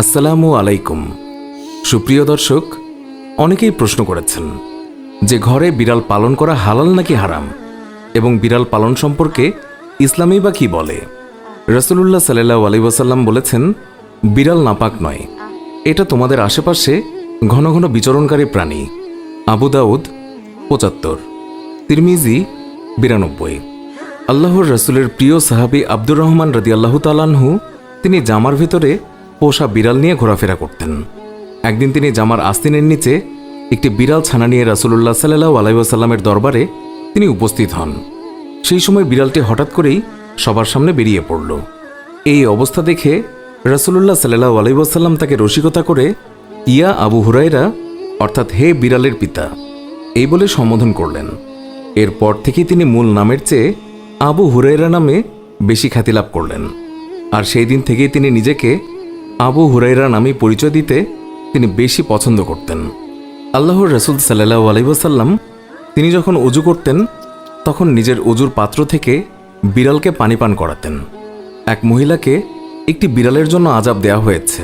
আসসালামু আলাইকুম। সুপ্রিয় দর্শক, অনেকেই প্রশ্ন করেছেন যে ঘরে বিড়াল পালন করা হালাল নাকি হারাম এবং বিড়াল পালন সম্পর্কে ইসলামই বা কি বলে। রাসূলুল্লাহ সাল্লাল্লাহু আলাইহি ওয়াসাল্লাম বলেছেন, বিড়াল নাপাক নয়, এটা তোমাদের আশেপাশে ঘন ঘন বিচরণকারী প্রাণী। আবু দাউদ ৭৫, তিরমিজি ৯২। আল্লাহর রাসূলের প্রিয় সাহাবী আব্দুর রহমান রাদিয়াল্লাহু তাআলা আনহু তিনি জামার ভিতরে পোষা বিড়াল নিয়ে ঘোরাফেরা করতেন। একদিন তিনি জামার আস্তিনের নিচে একটি বিড়াল ছানা নিয়ে রাসূলুল্লাহ সাল্লাল্লাহু আলাইহি ওয়াসাল্লামের দরবারে তিনি উপস্থিত হন। সেই সময় বিড়ালটি হঠাৎ করেই সবার সামনে বেরিয়ে পড়ল। এই অবস্থা দেখে রাসূলুল্লাহ সাল্লাল্লাহু আলাইহি ওয়াসাল্লাম তাকে রসিকতা করে ইয়া আবু হুরায়রা, অর্থাৎ হে বিড়ালের পিতা, এই বলে সম্বোধন করলেন। এরপর থেকেই তিনি মূল নামের চেয়ে আবু হুরায়রা নামে বেশি খ্যাতি লাভ করলেন। আর সেই দিন থেকেই তিনি নিজেকে আবু হুরায়রা নামে পরিচয় দিতে তিনি বেশি পছন্দ করতেন। আল্লাহর রাসূল সাল্লাল্লাহু আলাইহি ওয়াসাল্লাম তিনি যখন ওযু করতেন তখন নিজের ওযুর পাত্র থেকে বিড়ালকে পানি পান করাতেন। এক মহিলাকে একটি বিড়ালের জন্য আযাব দেওয়া হয়েছে।